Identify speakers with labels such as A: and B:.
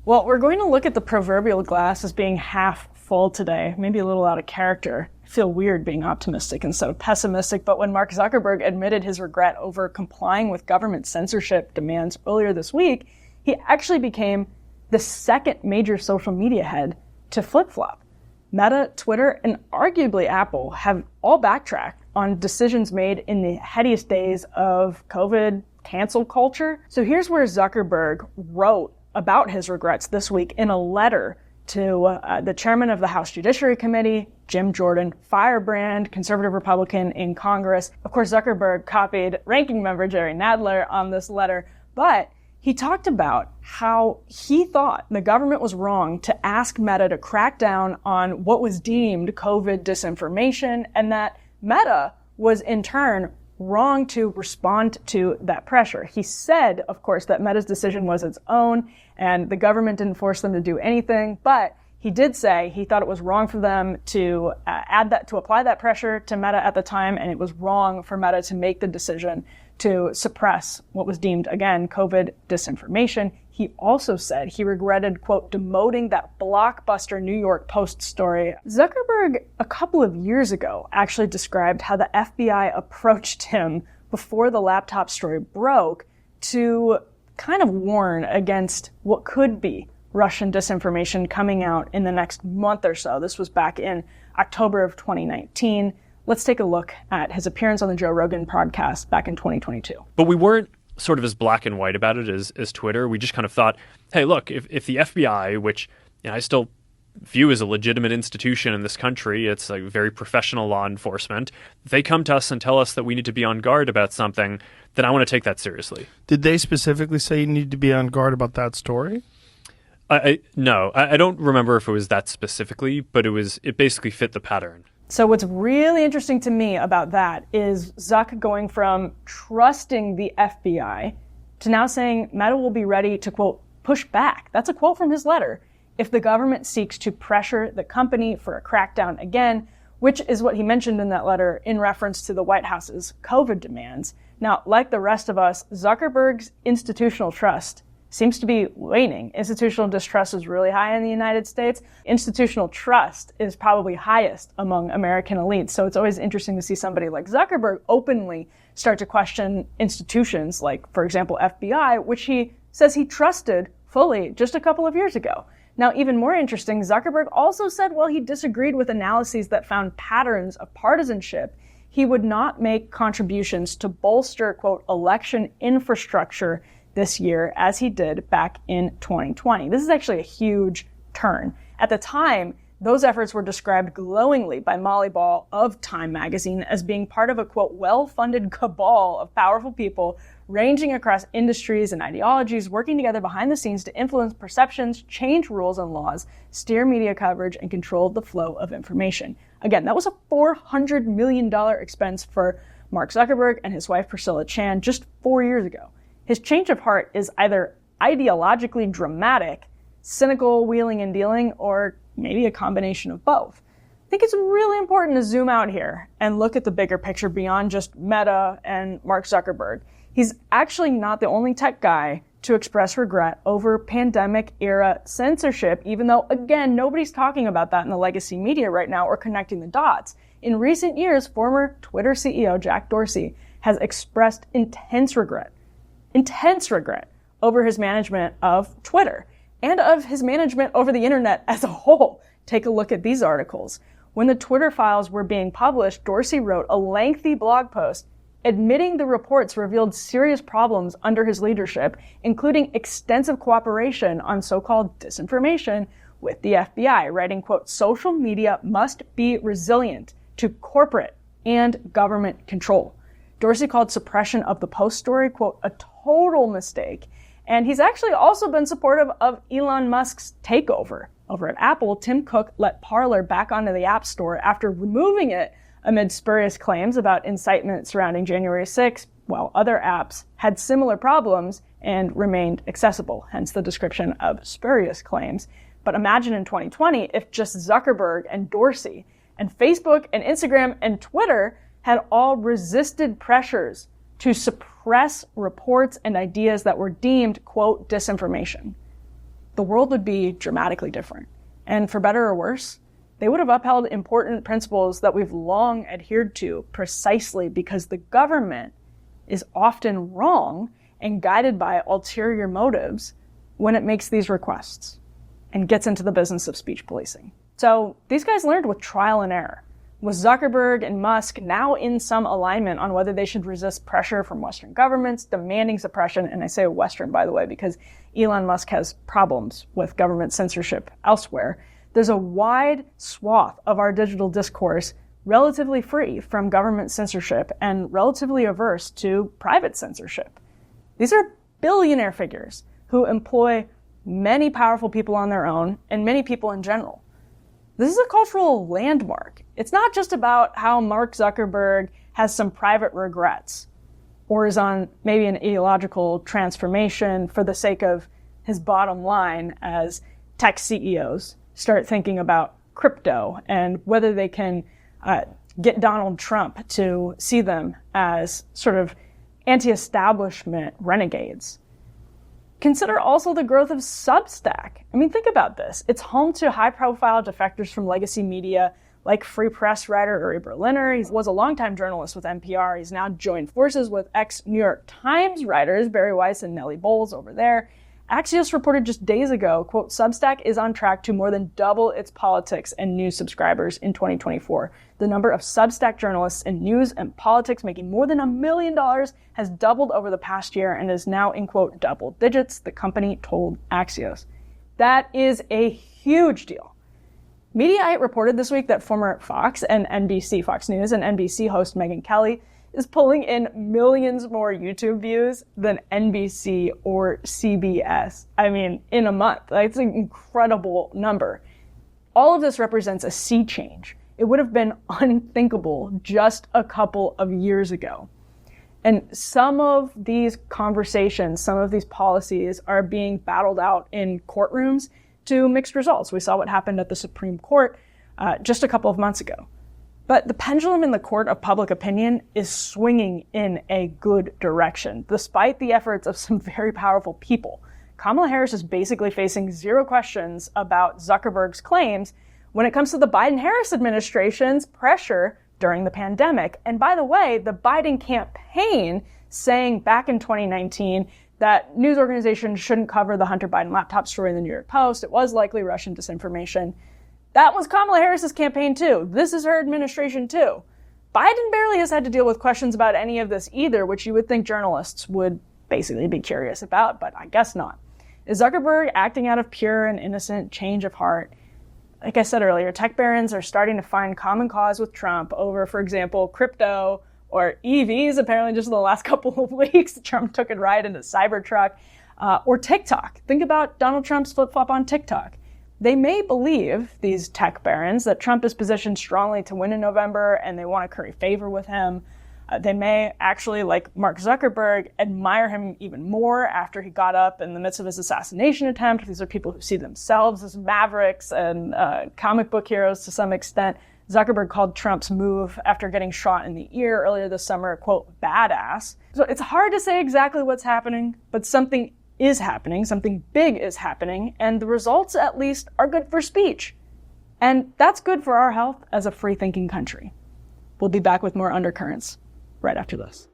A: Well, we're going to look at the proverbial glass as being half full today, maybe a little out of character. I feel weird being optimistic instead of pessimistic, but when Mark Zuckerberg admitted his regret over complying with government censorship demands earlier this week, he actually became the second major social media head to flip-flop. Meta, Twitter, and arguably Apple have all backtracked on decisions made in the headiest days of COVID cancel culture. So here's where Zuckerberg wrote about his regrets this week in a letter to the chairman of the House Judiciary Committee, Jim Jordan, firebrand, conservative Republican in Congress. Of course, Zuckerberg copied ranking member Jerry Nadler on this letter, but he talked about how he thought the government was wrong to ask Meta to crack down on what was deemed COVID disinformation, and that Meta was in turn wrong to respond to that pressure. He said, of course, that Meta's decision was its own and the government didn't force them to do anything, but he did say he thought it was wrong for them to apply that pressure to Meta at the time, and it was wrong for Meta to make the decision to suppress what was deemed, again, COVID disinformation. He also said he regretted, quote, demoting that blockbuster New York Post story. Zuckerberg, a couple of years ago, actually described how the FBI approached him before the laptop story broke to kind of warn against what could be Russian disinformation coming out in the next month or so. This was back in October of 2019. Let's take a look at his appearance on the Joe Rogan podcast back in 2022.
B: But we weren't sort of as black and white about it as Twitter. We just kind of thought, hey, look, if the FBI, which I still view as a legitimate institution in this country, it's like very professional law enforcement, they come to us and tell us that we need to be on guard about something, then I want to take that seriously.
C: Did they specifically say you need to be on guard about that story?
B: No, I don't remember if it was that specifically, but it basically fit the pattern.
A: So what's really interesting to me about that is Zuck going from trusting the FBI to now saying Meta will be ready to, quote, push back. That's a quote from his letter. If the government seeks to pressure the company for a crackdown again, which is what he mentioned in that letter in reference to the White House's COVID demands. Now, like the rest of us, Zuckerberg's institutional trust seems to be waning. Institutional distrust is really high in the United States. Institutional trust is probably highest among American elites. So it's always interesting to see somebody like Zuckerberg openly start to question institutions like, for example, FBI, which he says he trusted fully just a couple of years ago. Now, even more interesting, Zuckerberg also said while he disagreed with analyses that found patterns of partisanship, he would not make contributions to bolster, quote, election infrastructure this year as he did back in 2020. This is actually a huge turn. At the time, those efforts were described glowingly by Molly Ball of Time magazine as being part of a, quote, well-funded cabal of powerful people ranging across industries and ideologies, working together behind the scenes to influence perceptions, change rules and laws, steer media coverage, and control the flow of information. Again, that was a $400 million expense for Mark Zuckerberg and his wife Priscilla Chan just 4 years ago. His change of heart is either ideologically dramatic, cynical wheeling and dealing, or maybe a combination of both. I think it's really important to zoom out here and look at the bigger picture beyond just Meta and Mark Zuckerberg. He's actually not the only tech guy to express regret over pandemic-era censorship, even though, again, nobody's talking about that in the legacy media right now or connecting the dots. In recent years, former Twitter CEO Jack Dorsey has expressed intense regret over his management of Twitter and of his management over the internet as a whole. Take a look at these articles. When the Twitter files were being published, Dorsey wrote a lengthy blog post admitting the reports revealed serious problems under his leadership, including extensive cooperation on so-called disinformation with the FBI, writing, quote, social media must be resilient to corporate and government control. Dorsey called suppression of the Post story, quote, a total mistake. And he's actually also been supportive of Elon Musk's takeover. Over at Apple, Tim Cook let Parler back onto the App Store after removing it amid spurious claims about incitement surrounding January 6th, while other apps had similar problems and remained accessible, hence the description of spurious claims. But imagine in 2020 if just Zuckerberg and Dorsey and Facebook and Instagram and Twitter had all resisted pressures to suppress reports and ideas that were deemed, quote, disinformation. the world would be dramatically different. And for better or worse, they would have upheld important principles that we've long adhered to precisely because the government is often wrong and guided by ulterior motives when it makes these requests and gets into the business of speech policing. So these guys learned with trial and error. With Zuckerberg and Musk now in some alignment on whether they should resist pressure from Western governments demanding suppression, and I say Western, by the way, because Elon Musk has problems with government censorship elsewhere, there's a wide swath of our digital discourse relatively free from government censorship and relatively averse to private censorship. These are billionaire figures who employ many powerful people on their own and many people in general. This is a cultural landmark. It's not just about how Mark Zuckerberg has some private regrets or is on maybe an ideological transformation for the sake of his bottom line as tech CEOs start thinking about crypto and whether they can get Donald Trump to see them as sort of anti-establishment renegades. Consider also the growth of Substack. I mean, think about this. It's home to high-profile defectors from legacy media like Free Press writer Uri Berliner. He was a longtime journalist with NPR. He's now joined forces with ex-New York Times writers Barry Weiss and Nellie Bowles over there. Axios reported just days ago, quote, Substack is on track to more than double its politics and news subscribers in 2024. The number of Substack journalists in news and politics making more than $1 million has doubled over the past year and is now in, quote, double digits, the company told Axios. That is a huge deal. Mediaite reported this week that former Fox News and NBC host Megyn Kelly is pulling in millions more YouTube views than NBC or CBS. I mean, in a month. That's an incredible number. All of this represents a sea change. It would have been unthinkable just a couple of years ago. And some of these conversations, some of these policies are being battled out in courtrooms to mixed results. We saw what happened at the Supreme Court just a couple of months ago. But the pendulum in the court of public opinion is swinging in a good direction, despite the efforts of some very powerful people. Kamala Harris is basically facing zero questions about Zuckerberg's claims when it comes to the Biden-Harris administration's pressure during the pandemic. And by the way, the Biden campaign saying back in 2019 that news organizations shouldn't cover the Hunter Biden laptop story in the New York Post. It was likely Russian disinformation. That was Kamala Harris's campaign too. This is her administration too. Biden barely has had to deal with questions about any of this either, which you would think journalists would basically be curious about, but I guess not. Is Zuckerberg acting out of pure and innocent change of heart? Like I said earlier, tech barons are starting to find common cause with Trump over, for example, crypto or EVs, apparently just in the last couple of weeks. Trump took a ride in a Cybertruck, or TikTok. Think about Donald Trump's flip-flop on TikTok. They may believe, these tech barons, that Trump is positioned strongly to win in November and they want to curry favor with him. They may actually, like Mark Zuckerberg, admire him even more after he got up in the midst of his assassination attempt. These are people who see themselves as mavericks and comic book heroes to some extent. Zuckerberg called Trump's move after getting shot in the ear earlier this summer, quote, badass. So it's hard to say exactly what's happening, but something is happening, something big is happening, and the results, at least, are good for speech. And that's good for our health as a free-thinking country. We'll be back with more Undercurrents right after this.